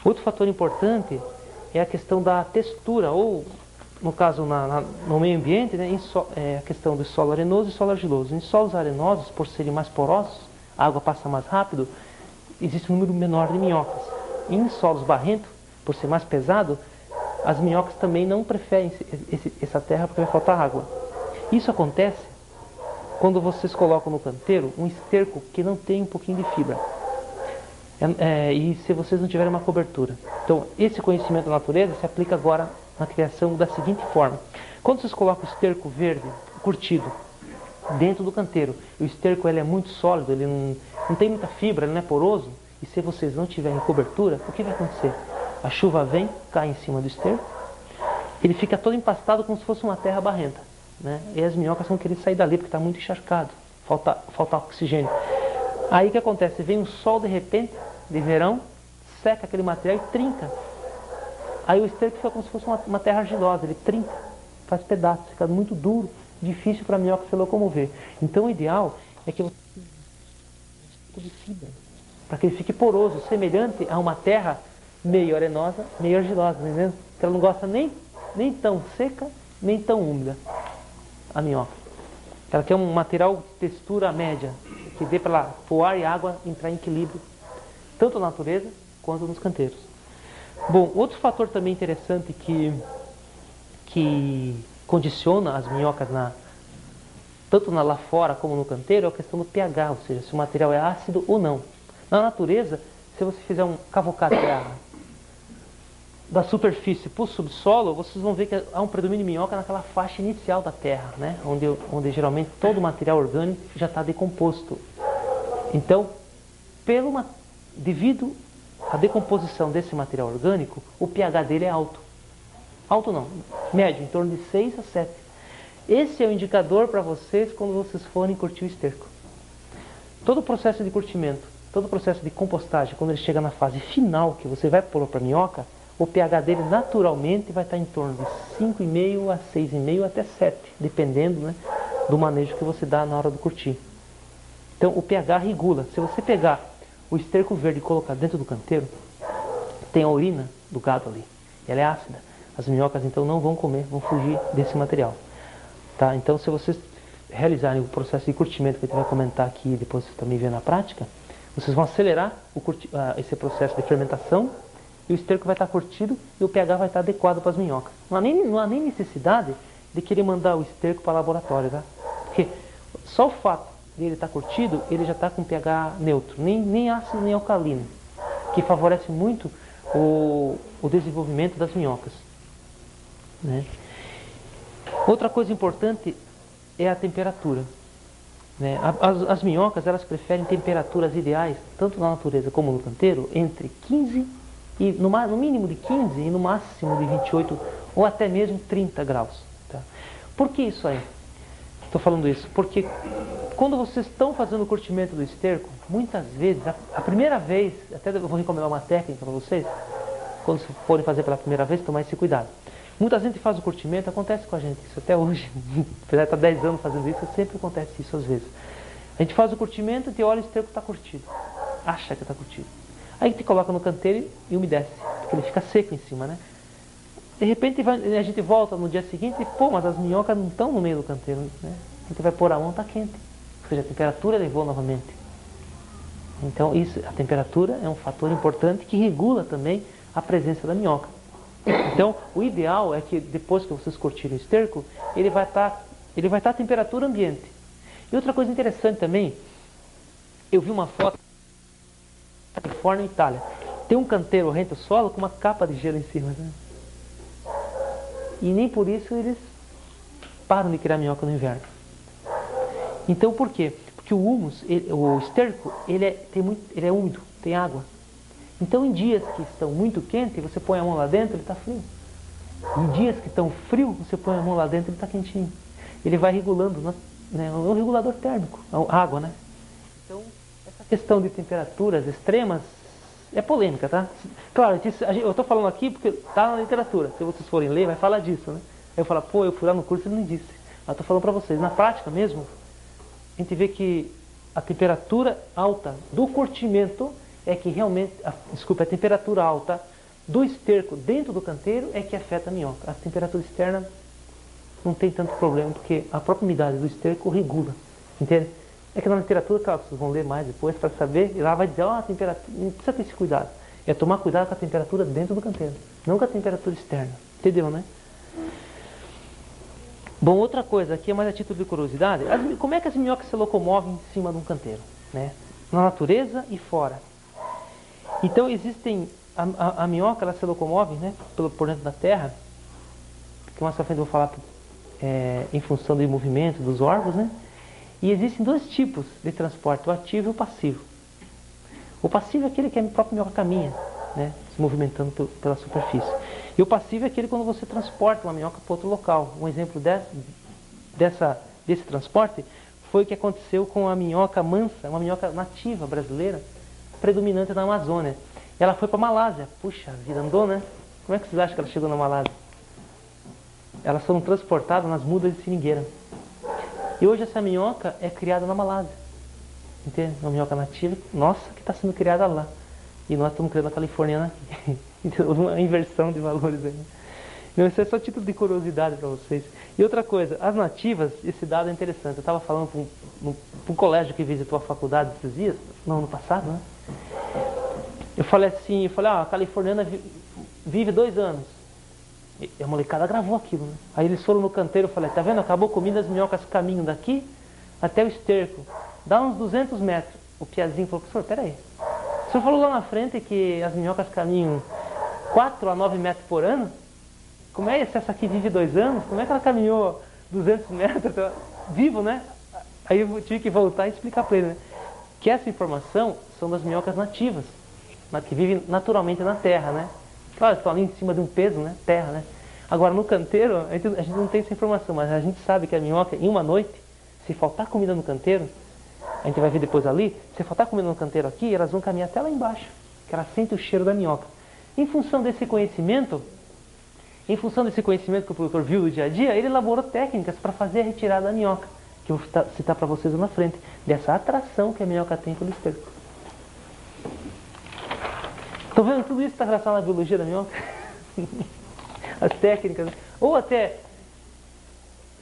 Outro fator importante é a questão da textura, ou no caso no meio ambiente, né, a questão do solo arenoso e solo argiloso. Em solos arenosos, por serem mais porosos, a água passa mais rápido, existe um número menor de minhocas. Em solos barrentos, por ser mais pesado, as minhocas também não preferem essa terra porque vai faltar água. Isso acontece quando vocês colocam no canteiro um esterco que não tem um pouquinho de fibra. E se vocês não tiverem uma cobertura. Então, esse conhecimento da natureza se aplica agora na criação da seguinte forma. Quando vocês colocam o esterco verde, curtido, dentro do canteiro, o esterco ele é muito sólido, ele não tem muita fibra, ele não é poroso, e se vocês não tiverem cobertura, o que vai acontecer? A chuva vem, cai em cima do esterco, ele fica todo empastado como se fosse uma terra barrenta, né? E as minhocas vão querer sair dali porque está muito encharcado, falta oxigênio. Aí o que acontece? Vem um sol de repente, de verão, seca aquele material e trinca. Aí o esterco fica como se fosse uma terra argilosa, ele trinca, faz pedaços, fica muito duro, difícil para a minhoca se locomover. Então o ideal é que você tenha fibra, para que ele fique poroso, semelhante a uma terra meio arenosa, meio argilosa, entendeu? Que ela não gosta nem tão seca, nem tão úmida, a minhoca. Ela quer um material de textura média, que dê para ela, o ar e a água entrar em equilíbrio, tanto na natureza quanto nos canteiros. Bom, outro fator também interessante que condiciona as minhocas tanto lá fora como no canteiro é a questão do pH, ou seja, se o material é ácido ou não. Na natureza, se você fizer um cavocar da superfície para o subsolo, vocês vão ver que há um predomínio de minhoca naquela faixa inicial da terra, né? onde geralmente todo o material orgânico já está decomposto. Então, devido à decomposição desse material orgânico, o pH dele é alto. Alto não, médio, em torno de 6 a 7. Esse é o indicador para vocês quando vocês forem curtir o esterco. Todo o processo de curtimento, todo o processo de compostagem, quando ele chega na fase final, que você vai pôr para a minhoca, o pH dele naturalmente vai estar em torno de 5,5 a 6,5 até 7, dependendo, né, do manejo que você dá na hora do curtir. Então o pH regula. Se você pegar o esterco verde e colocar dentro do canteiro, tem a urina do gado ali, ela é ácida. As minhocas então não vão comer, vão fugir desse material. Tá? Então se vocês realizarem o processo de curtimento que a gente vai comentar aqui e depois vocês também ver na prática, vocês vão acelerar esse processo de fermentação e o esterco vai estar curtido e o pH vai estar adequado para as minhocas. Não há nem necessidade de querer mandar o esterco para o laboratório, tá? Porque só o fato dele estar curtido, ele já está com pH neutro, nem ácido nem alcalino, que favorece muito o desenvolvimento das minhocas, né? Outra coisa importante é a temperatura, né? As minhocas elas preferem temperaturas ideais, tanto na natureza como no canteiro, entre 15 e no mínimo de 15 e no máximo de 28 ou até mesmo 30 graus. Tá? Por que isso aí? Estou falando isso porque quando vocês estão fazendo o curtimento do esterco, muitas vezes, a primeira vez, até eu vou recomendar uma técnica para vocês, quando vocês forem fazer pela primeira vez, tomar esse cuidado. Muita gente faz o curtimento, acontece com a gente isso até hoje, apesar de estar 10 anos fazendo isso, sempre acontece isso às vezes. A gente faz o curtimento e olha o esterco está curtido, acha que está curtido. Aí a gente coloca no canteiro e umedece, porque ele fica seco em cima, né? De repente a gente volta no dia seguinte e, pô, mas as minhocas não estão no meio do canteiro, né? A gente vai pôr a mão, está quente. Ou seja, a temperatura elevou novamente. Então a temperatura é um fator importante que regula também a presença da minhoca. Então o ideal é que depois que vocês curtirem o esterco, ele vai estar à temperatura ambiente. E outra coisa interessante também, eu vi uma foto na Califórnia, Itália. Tem um canteiro rente ao solo com uma capa de gelo em cima, né? E nem por isso eles param de criar minhoca no inverno. Então por quê? Porque o humus, o esterco, ele é úmido, tem água. Então em dias que estão muito quentes, você põe a mão lá dentro, ele está frio. Em dias que estão frios, você põe a mão lá dentro, ele está quentinho. Ele vai regulando, né? É um regulador térmico, a água, né? Então essa questão de temperaturas extremas é polêmica, tá? Claro, eu estou falando aqui porque está na literatura. Se vocês forem ler, vai falar disso, né? Aí eu falo, pô, eu fui lá no curso e não disse. Mas estou falando para vocês, na prática mesmo, a gente vê que a temperatura alta do curtimento é que realmente, a temperatura alta do esterco dentro do canteiro é que afeta a minhoca. A temperatura externa não tem tanto problema, porque a própria umidade do esterco regula, entende? É que na literatura, claro, vocês vão ler mais depois para saber, e lá vai dizer, a temperatura, não precisa ter esse cuidado. É tomar cuidado com a temperatura dentro do canteiro, não com a temperatura externa. Entendeu, né? Bom, outra coisa, aqui é mais a título de curiosidade, como é que as minhocas se locomovem em cima de um canteiro, né? Na natureza e fora. Então existem, a minhoca ela se locomove, né, por dentro da terra, que mais pra frente eu vou falar em função do movimento dos órgãos, né? E existem dois tipos de transporte, o ativo e o passivo. O passivo é aquele que a própria minhoca caminha, né, se movimentando pela superfície. E o passivo é aquele quando você transporta uma minhoca para outro local. Um exemplo desse transporte foi o que aconteceu com a minhoca mansa, uma minhoca nativa brasileira, predominante na Amazônia. Ela foi para a Malásia. Puxa vida, andou, né? Como é que vocês acham que ela chegou na Malásia? Elas foram transportadas nas mudas de seringueira. E hoje essa minhoca é criada na Malásia. Entende? Uma minhoca nativa, nossa, que está sendo criada lá. E nós estamos criando a californiana aqui. Então, uma inversão de valores aí. Não, isso é só título de curiosidade para vocês. E outra coisa, as nativas, esse dado é interessante. Eu estava falando para um colégio que visitou a faculdade esses dias, não, no passado, né? Eu falei assim, a californiana vive 2 anos. E a molecada gravou aquilo, né? Aí eles foram no canteiro, eu falei, tá vendo? Acabou a comida, as minhocas caminham daqui até o esterco. Dá uns 200 metros. O piazinho falou, professor, peraí. O senhor falou lá na frente que as minhocas caminham 4 a 9 metros por ano? Como é se essa aqui vive 2 anos? Como é que ela caminhou 200 metros? Vivo, né? Aí eu tive que voltar e explicar para ele, né? Que essa informação são das minhocas nativas, que vivem naturalmente na terra, né? Claro, estão ali em cima de um peso, né? Terra, né? Agora, no canteiro, a gente não tem essa informação, mas a gente sabe que a minhoca, em uma noite, se faltar comida no canteiro, a gente vai ver depois ali, se faltar comida no canteiro aqui, elas vão caminhar até lá embaixo, que elas sentem o cheiro da minhoca. Em função desse conhecimento que o produtor viu do dia a dia, ele elaborou técnicas para fazer a retirada da minhoca, que eu vou citar para vocês lá na frente, dessa atração que a minhoca tem pelo esterco. Estão vendo? Tudo isso está relacionado à biologia da minhoca? As técnicas. Ou até,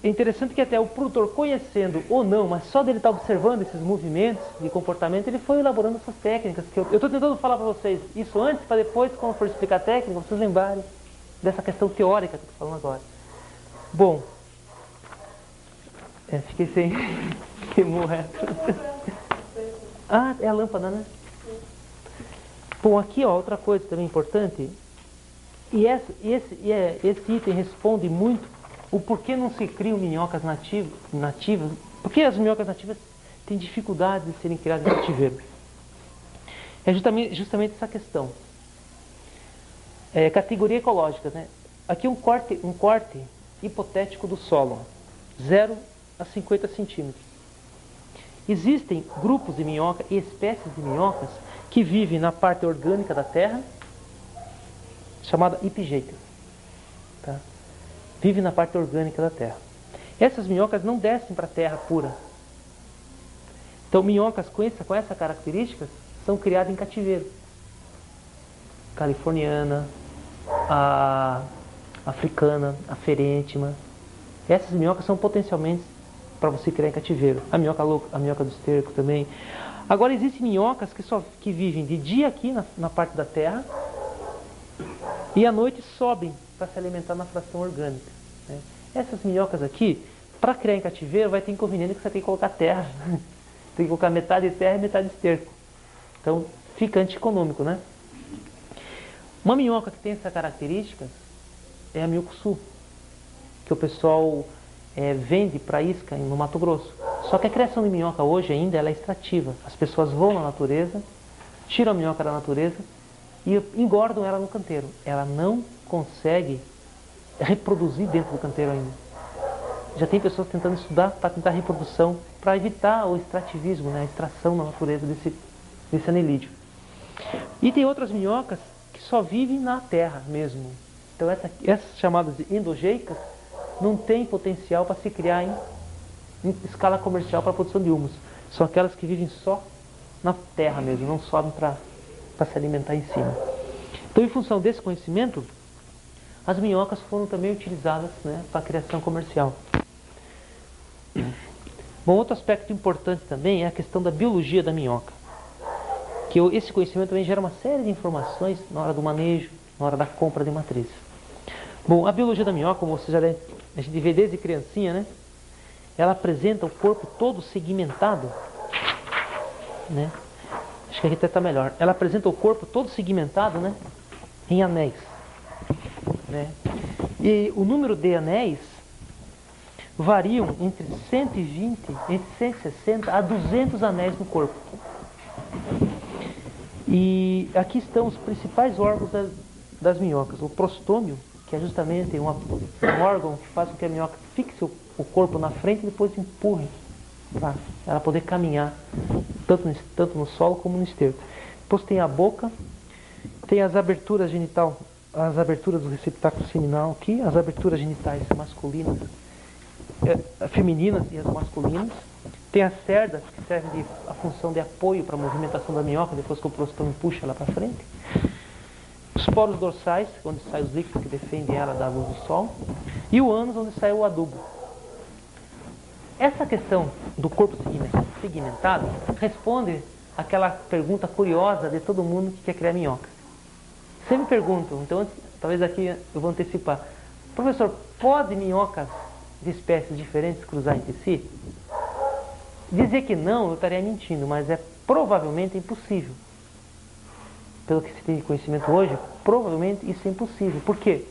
é interessante que até o produtor, conhecendo ou não, mas só dele estar observando esses movimentos de comportamento, ele foi elaborando essas técnicas. Que eu estou tentando falar para vocês isso antes, para depois, quando for explicar a técnica, vocês lembrarem dessa questão teórica que eu estou falando agora. Bom, fiquei sem queimou reto. Ah, é a lâmpada, né? Bom, aqui, ó, outra coisa também importante, e esse item responde muito o porquê não se criam minhocas nativas, porque as minhocas nativas têm dificuldade de serem criadas em cativeiro. É justamente essa questão. Categoria ecológica, né? Aqui um corte hipotético do solo, 0 a 50 centímetros. Existem grupos de minhoca e espécies de minhocas que vivem na parte orgânica da terra, chamada epigêita. Tá? Vivem na parte orgânica da terra. Essas minhocas não descem para a terra pura. Então, minhocas com essa característica são criadas em cativeiro. Californiana, a africana, a ferêntima. Essas minhocas são potencialmente para você criar em cativeiro. A minhoca do esterco também. Agora, existem minhocas que vivem de dia aqui na parte da terra e à noite sobem para se alimentar na fração orgânica. Né? Essas minhocas aqui, para criar em cativeiro, vai ter inconveniente que você tem que colocar terra. Tem que colocar metade de terra e metade de esterco. Então, fica antieconômico, né? Uma minhoca que tem essa característica é a miucçu, que o pessoal vende para isca no Mato Grosso. Só que a criação de minhoca hoje ainda ela é extrativa. As pessoas vão na natureza, tiram a minhoca da natureza e engordam ela no canteiro. Ela não consegue reproduzir dentro do canteiro ainda. Já tem pessoas tentando estudar para tentar reprodução, para evitar o extrativismo, né, a extração na natureza desse anelídeo. E tem outras minhocas que só vivem na terra mesmo. Então essas chamadas de endogeicas não têm potencial para se criar em escala comercial para a produção de humus. São aquelas que vivem só na terra mesmo, não sobem para se alimentar em cima. Então, em função desse conhecimento, as minhocas foram também utilizadas, né, para a criação comercial. Bom, outro aspecto importante também é a questão da biologia da minhoca. Que esse conhecimento também gera uma série de informações na hora do manejo, na hora da compra de matrizes. Bom, a biologia da minhoca, como você a gente vê desde criancinha, né? Ela apresenta o corpo todo segmentado, né? Acho que aqui até está melhor. Ela apresenta o corpo todo segmentado, né? Em anéis, né? E o número de anéis variam entre 120, entre 160 a 200 anéis no corpo. E aqui estão os principais órgãos das minhocas. O prostômio, que é justamente um órgão que faz com que a minhoca fixe o corpo na frente e depois empurre para ela poder caminhar tanto no solo como no esterco. Depois tem a boca, tem as aberturas genital, as aberturas do receptáculo seminal aqui, as aberturas genitais masculinas, femininas e as masculinas. Tem as cerdas, que servem a função de apoio para a movimentação da minhoca, depois que o prostômio puxa ela para frente. Os poros dorsais, onde saem os líquidos que defendem ela da luz do sol. E o ânus, onde sai o adubo. Essa questão do corpo segmentado responde àquela pergunta curiosa de todo mundo que quer criar minhoca. Sempre me perguntam, então talvez aqui eu vou antecipar. Professor, pode minhocas de espécies diferentes cruzar entre si? Dizer que não, eu estaria mentindo, mas é provavelmente impossível. Pelo que se tem de conhecimento hoje, provavelmente isso é impossível. Por quê?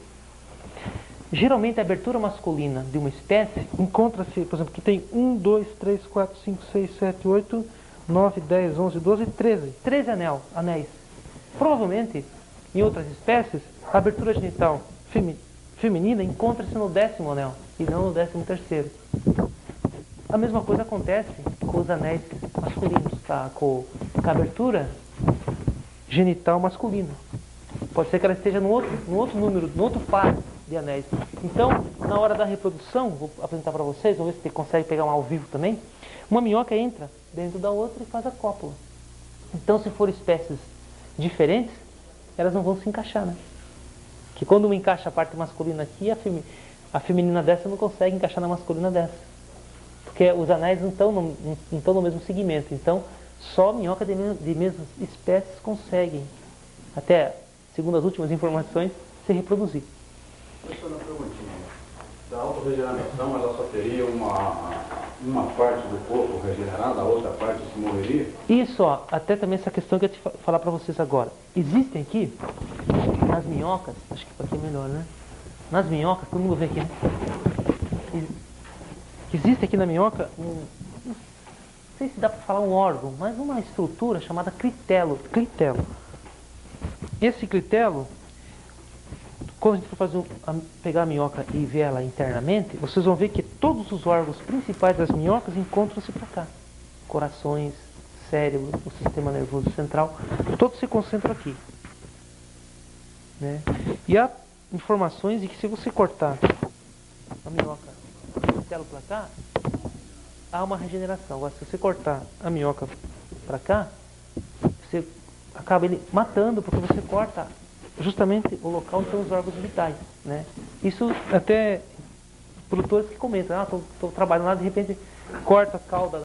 Geralmente a abertura masculina de uma espécie encontra-se, por exemplo, que tem 1, 2, 3, 4, 5, 6, 7, 8, 9, 10, 11, 12, 13. 13 anéis. Provavelmente, em outras espécies, a abertura genital feminina encontra-se no 10º anel e não no 13º. A mesma coisa acontece com os anéis masculinos, tá? Com a abertura genital masculina. Pode ser que ela esteja no outro número, no outro par de anéis. Então, na hora da reprodução, vou apresentar para vocês, vamos ver se você consegue pegar um ao vivo também. Uma minhoca entra dentro da outra e faz a cópula. Então, se for espécies diferentes, elas não vão se encaixar, né? Que quando uma encaixa a parte masculina aqui, a feminina dessa não consegue encaixar na masculina dessa. Porque os anéis não estão no mesmo segmento. Então, só minhoca de mesmas espécies conseguem, até segundo as últimas informações, se reproduzir. Professor, uma perguntinha. Da autorregeneração, ela só teria uma parte do corpo regenerada, a outra parte se morreria? Isso, ó, até também essa questão que eu ia falar para vocês agora. Existem aqui, nas minhocas, acho que aqui é melhor, né? Nas minhocas, todo mundo vê aqui, né? Existe aqui na minhoca não sei se dá para falar um órgão, mas uma estrutura chamada clitelo. Esse clitelo, quando a gente for pegar a minhoca e ver ela internamente, vocês vão ver que todos os órgãos principais das minhocas encontram-se para cá. Corações, cérebro, o sistema nervoso central, todos se concentram aqui, né? E há informações de que se você cortar a minhoca para cá, há uma regeneração. Agora, se você cortar a minhoca para cá, você acaba ele matando, porque você corta justamente o local onde estão os órgãos vitais, né? Isso até produtores que comentam, estou trabalhando lá, de repente corta a cauda